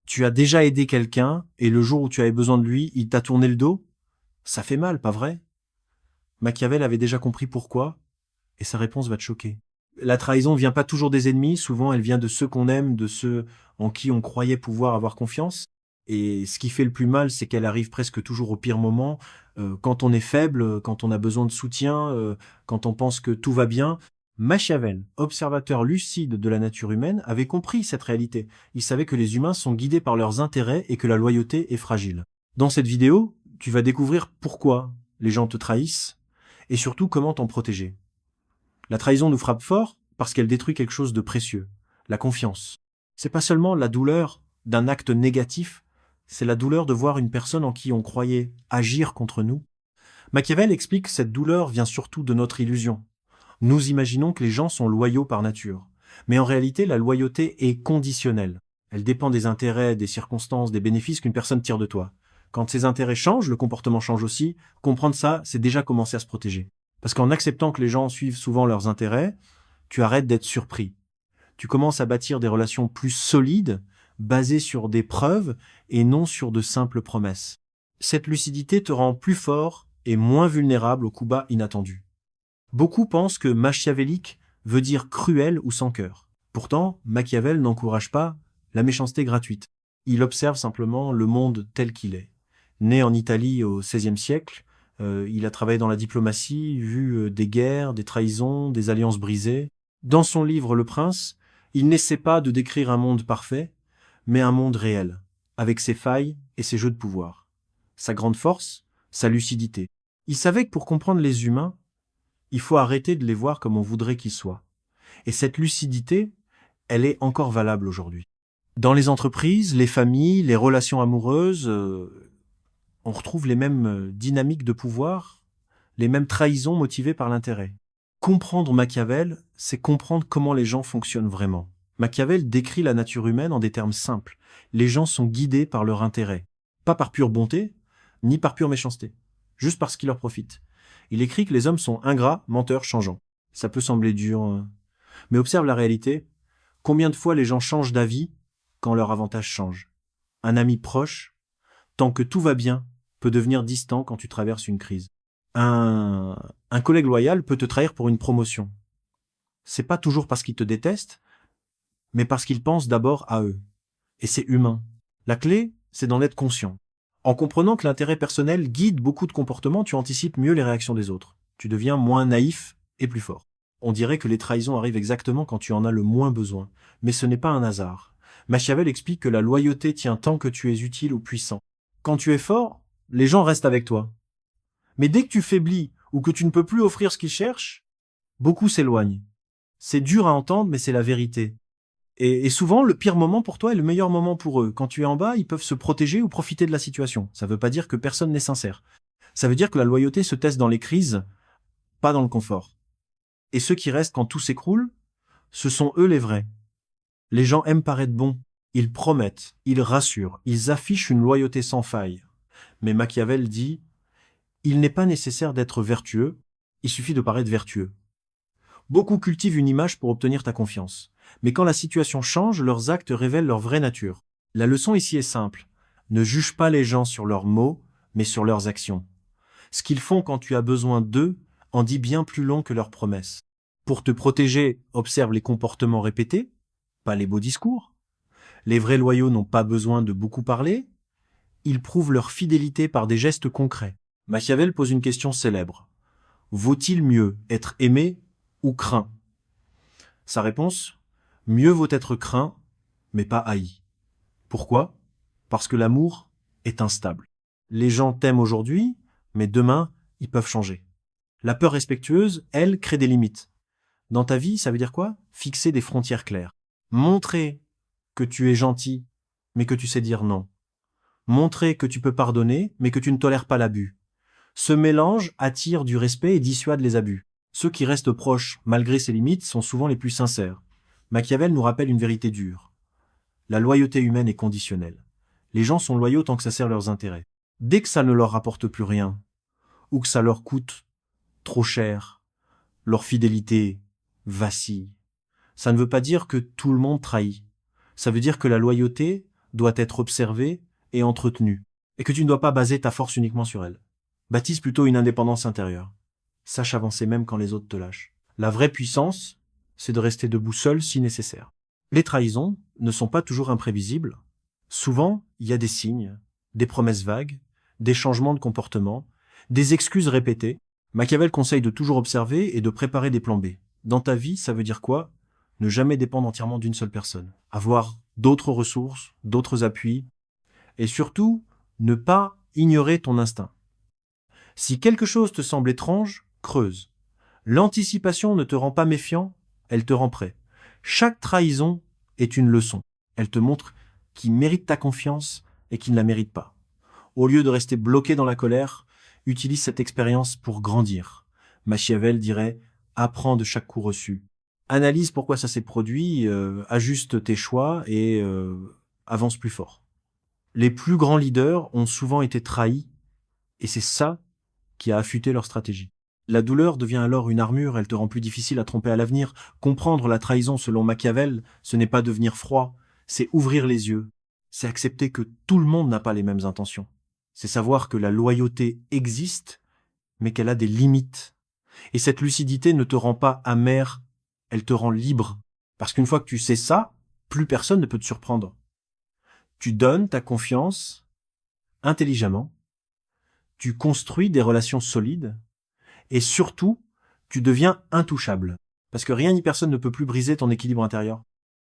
Tu as déjà aidé quelqu'un et le jour où tu avais besoin de lui, il t'a tourné le dos? Ça fait mal, pas vrai? Machiavel avait déjà compris pourquoi, et sa réponse va te choquer. La trahison vient pas toujours des ennemis, souvent elle vient de ceux qu'on aime, de ceux en qui on croyait pouvoir avoir confiance. Et ce qui fait le plus mal, c'est qu'elle arrive presque toujours au pire moment, quand on est faible, quand on a besoin de soutien, quand on pense que tout va bien. Machiavel, observateur lucide de la nature humaine, avait compris cette réalité. Il savait que les humains sont guidés par leurs intérêts et que la loyauté est fragile. Dans cette vidéo, tu vas découvrir pourquoi les gens te trahissent et surtout comment t'en protéger. La trahison nous frappe fort parce qu'elle détruit quelque chose de précieux, la confiance. C'est pas seulement la douleur d'un acte négatif, c'est la douleur de voir une personne en qui on croyait agir contre nous. Machiavel explique que cette douleur vient surtout de notre illusion. Nous imaginons que les gens sont loyaux par nature. Mais en réalité, la loyauté est conditionnelle. Elle dépend des intérêts, des circonstances, des bénéfices qu'une personne tire de toi. Quand ces intérêts changent, le comportement change aussi. Comprendre ça, c'est déjà commencer à se protéger. Parce qu'en acceptant que les gens suivent souvent leurs intérêts, tu arrêtes d'être surpris. Tu commences à bâtir des relations plus solides, basées sur des preuves et non sur de simples promesses. Cette lucidité te rend plus fort et moins vulnérable aux coups bas inattendus. Beaucoup pensent que machiavélique veut dire cruel ou sans cœur. Pourtant, Machiavel n'encourage pas la méchanceté gratuite. Il observe simplement le monde tel qu'il est. Né en Italie au XVIe siècle, il a travaillé dans la diplomatie, vu des guerres, des trahisons, des alliances brisées. Dans son livre Le Prince, il n'essaie pas de décrire un monde parfait, mais un monde réel, avec ses failles et ses jeux de pouvoir. Sa grande force, sa lucidité. Il savait que pour comprendre les humains, il faut arrêter de les voir comme on voudrait qu'ils soient. Et cette lucidité, elle est encore valable aujourd'hui. Dans les entreprises, les familles, les relations amoureuses, on retrouve les mêmes dynamiques de pouvoir, les mêmes trahisons motivées par l'intérêt. Comprendre Machiavel, c'est comprendre comment les gens fonctionnent vraiment. Machiavel décrit la nature humaine en des termes simples. Les gens sont guidés par leur intérêt, pas par pure bonté, ni par pure méchanceté, juste parce qu'ils leur profitent. Il écrit que les hommes sont ingrats, menteurs, changeants. Ça peut sembler dur, mais observe la réalité. Combien de fois les gens changent d'avis quand leur avantage change? Un ami proche, tant que tout va bien, peut devenir distant quand tu traverses une crise. Un collègue loyal peut te trahir pour une promotion. C'est pas toujours parce qu'il te déteste, mais parce qu'il pense d'abord à eux. Et c'est humain. La clé, c'est d'en être conscient. En comprenant que l'intérêt personnel guide beaucoup de comportements, tu anticipes mieux les réactions des autres. Tu deviens moins naïf et plus fort. On dirait que les trahisons arrivent exactement quand tu en as le moins besoin. Mais ce n'est pas un hasard. Machiavel explique que la loyauté tient tant que tu es utile ou puissant. Quand tu es fort, les gens restent avec toi. Mais dès que tu faiblis ou que tu ne peux plus offrir ce qu'ils cherchent, beaucoup s'éloignent. C'est dur à entendre, mais c'est la vérité. Et souvent, le pire moment pour toi est le meilleur moment pour eux. Quand tu es en bas, ils peuvent se protéger ou profiter de la situation. Ça ne veut pas dire que personne n'est sincère. Ça veut dire que la loyauté se teste dans les crises, pas dans le confort. Et ceux qui restent quand tout s'écroule, ce sont eux les vrais. Les gens aiment paraître bons. Ils promettent, ils rassurent, ils affichent une loyauté sans faille. Mais Machiavel dit, il n'est pas nécessaire d'être vertueux, il suffit de paraître vertueux. Beaucoup cultivent une image pour obtenir ta confiance. Mais quand la situation change, leurs actes révèlent leur vraie nature. La leçon ici est simple. Ne juge pas les gens sur leurs mots, mais sur leurs actions. Ce qu'ils font quand tu as besoin d'eux en dit bien plus long que leurs promesses. Pour te protéger, observe les comportements répétés, pas les beaux discours. Les vrais loyaux n'ont pas besoin de beaucoup parler. Ils prouvent leur fidélité par des gestes concrets. Machiavel pose une question célèbre. Vaut-il mieux être aimé ou craint? Sa réponse, mieux vaut être craint, mais pas haï. Pourquoi? Parce que l'amour est instable. Les gens t'aiment aujourd'hui, mais demain, ils peuvent changer. La peur respectueuse, elle, crée des limites. Dans ta vie, ça veut dire quoi? Fixer des frontières claires. Montrer que tu es gentil, mais que tu sais dire non. Montrer que tu peux pardonner, mais que tu ne tolères pas l'abus. Ce mélange attire du respect et dissuade les abus. Ceux qui restent proches, malgré ces limites, sont souvent les plus sincères. Machiavel nous rappelle une vérité dure. La loyauté humaine est conditionnelle. Les gens sont loyaux tant que ça sert leurs intérêts. Dès que ça ne leur rapporte plus rien, ou que ça leur coûte trop cher, leur fidélité vacille. Ça ne veut pas dire que tout le monde trahit. Ça veut dire que la loyauté doit être observée et entretenue, et que tu ne dois pas baser ta force uniquement sur elle. Bâtisse plutôt une indépendance intérieure. Sache avancer même quand les autres te lâchent. La vraie puissance, c'est de rester debout seul si nécessaire. Les trahisons ne sont pas toujours imprévisibles. Souvent, il y a des signes, des promesses vagues, des changements de comportement, des excuses répétées. Machiavel conseille de toujours observer et de préparer des plans B. Dans ta vie, ça veut dire quoi? Ne jamais dépendre entièrement d'une seule personne. Avoir d'autres ressources, d'autres appuis. Et surtout, ne pas ignorer ton instinct. Si quelque chose te semble étrange, creuse. L'anticipation ne te rend pas méfiant, elle te rend prêt. Chaque trahison est une leçon. Elle te montre qui mérite ta confiance et qui ne la mérite pas. Au lieu de rester bloqué dans la colère, utilise cette expérience pour grandir. Machiavel dirait « apprends de chaque coup reçu ». Analyse pourquoi ça s'est produit, ajuste tes choix et avance plus fort. Les plus grands leaders ont souvent été trahis et c'est ça qui a affûté leur stratégie. La douleur devient alors une armure, elle te rend plus difficile à tromper à l'avenir. Comprendre la trahison selon Machiavel, ce n'est pas devenir froid, c'est ouvrir les yeux. C'est accepter que tout le monde n'a pas les mêmes intentions. C'est savoir que la loyauté existe, mais qu'elle a des limites. Et cette lucidité ne te rend pas amer, elle te rend libre. Parce qu'une fois que tu sais ça, plus personne ne peut te surprendre. Tu donnes ta confiance intelligemment, tu construis des relations solides, et surtout, tu deviens intouchable. Parce que rien ni personne ne peut plus briser ton équilibre intérieur.